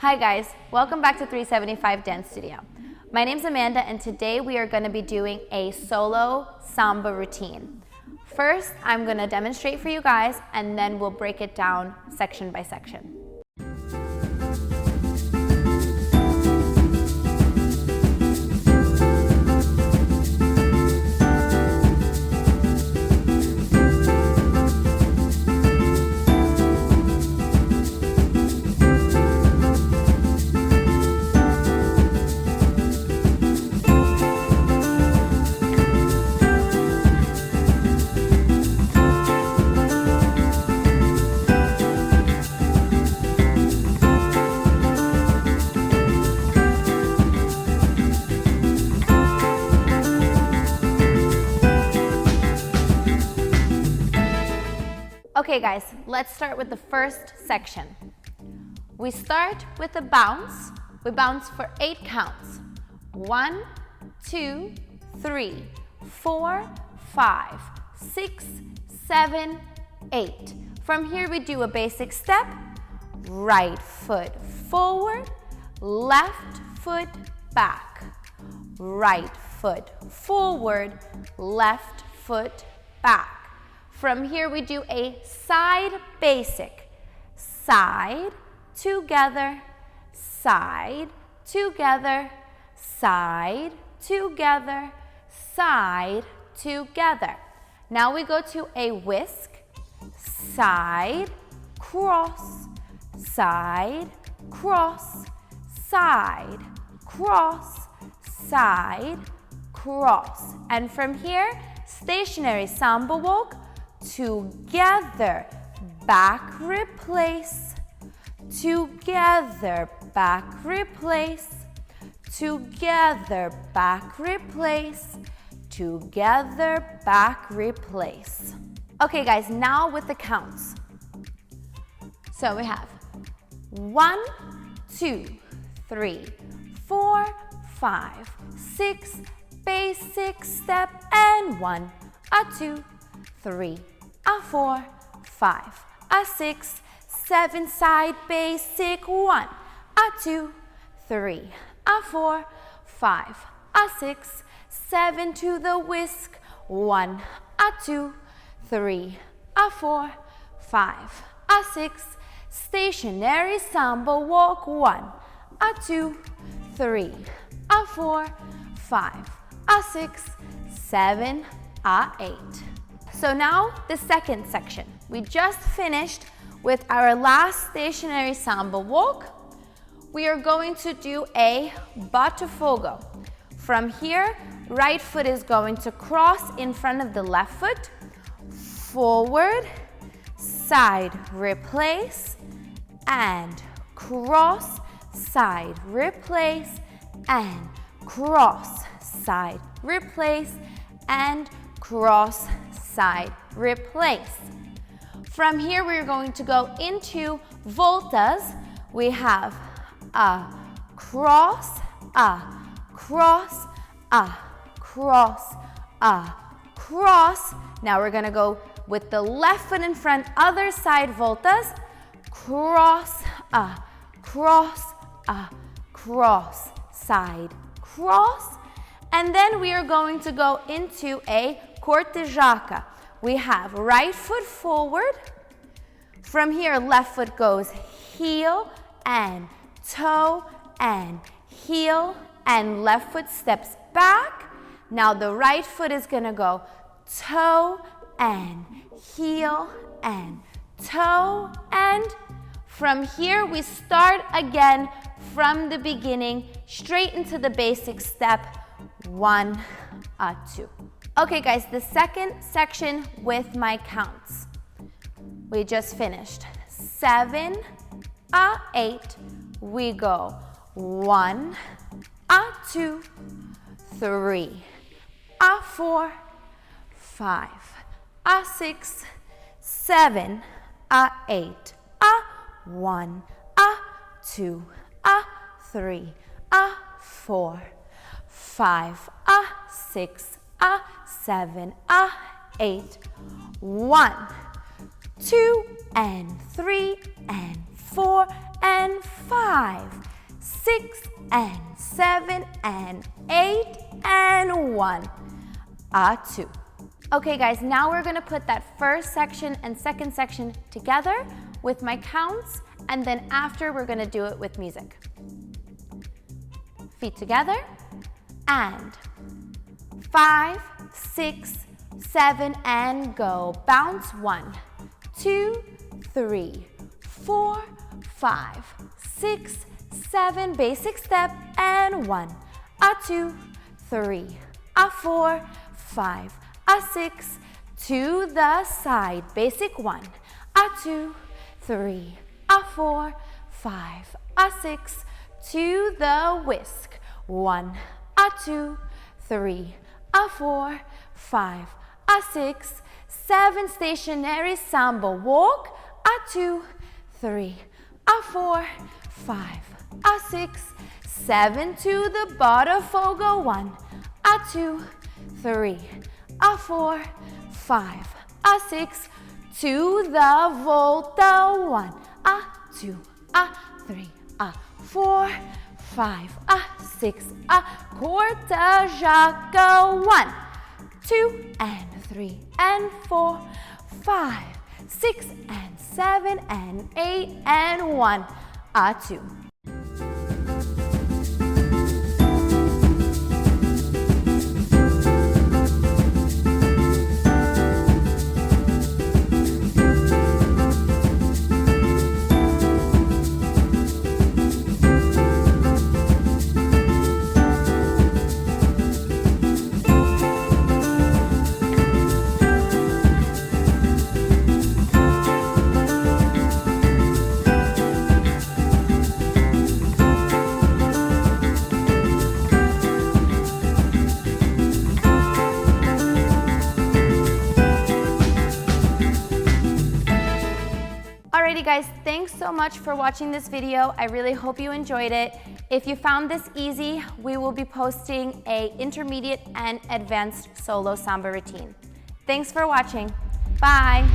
Hi guys, welcome back to 375 Dance Studio. My name's Amanda and today we are going to be doing a solo samba routine. First, I'm going to demonstrate for you guys and then we'll break it down section by section. Okay guys, let's start with the first section. We start with a bounce. We bounce for 8 counts. 1, 2, 3, 4, 5, 6, 7, 8. From here we do a basic step. Right foot forward, left foot back. Right foot forward, left foot back. From here, we do a side basic. Side, together, side, together, side, together, side, together. Now we go to a whisk. Side, cross, side, cross, side, cross, side, cross. And from here, stationary samba walk. Together, back, replace. Together, back, replace. Together, back, replace. Together, back, replace. Okay guys, now with the counts. So we have 1, 2, 3, 4, 5, 6, basic step, and 1, 2, 3, 4, 5, 6, 7, side basic, 1, 2, 3, 4, 5, 6, 7 to the whisk, 1, 2, 3, 4, 5, 6, stationary samba walk, 1, 2, 3, 4, 5, 6, 7, 8. So now the second section. We just finished with our last stationary samba walk. We are going to do a Bota Fogo. From here, right foot is going to cross in front of the left foot. Forward, side, replace, and cross, side, replace, and cross, side, replace, and cross, side, replace. From here, we're going to go into Voltas. We have a cross, a cross, a cross, a cross. Now we're gonna go with the left foot in front, other side Voltas. Cross, a cross, a cross, side, cross. And then we are going to go into a Corta Jaca. We have right foot forward. From here, left foot goes heel and toe and heel, and left foot steps back. Now the right foot is gonna go toe and heel and toe, and from here we start again from the beginning, straight into the basic step, 1, 2. Okay guys, the second section with my counts. We just finished. 7, 8. We go 1, 2, 3, 4, 5, 6, 7, 8. 1, 2, 3, 4, 5, 6, 7, 8. 1, 2, and 3, and 4, and 5, 6 and 7 and 8 and 1. 2. Okay guys, now we're gonna put that first section and second section together with my counts, and then after we're gonna do it with music. Feet together, and 5, 6, 7, and go. Bounce. 1, 2, 3, 4, 5, 6, 7, basic step, and 1, 2, 3, 4, 5, 6, to the side, basic 1, 2, 3, 4, 5, 6, to the whisk, 1, 2, 3, 4, 5, 6, 7, stationary samba walk, 2, 3, 4, 5, 6, 7 to the Bota Fogos, 1, 2, 3, 4, 5, 6, to the Volta, 1, 2, 3, 4, 5, 6, Corta Jaca, 1, 2 and 3 and 4, 5, 6 and 7 and 8 and 1, 2. Alrighty guys, thanks so much for watching this video. I really hope you enjoyed it. If you found this easy, we will be posting an intermediate and advanced solo samba routine. Thanks for watching. Bye.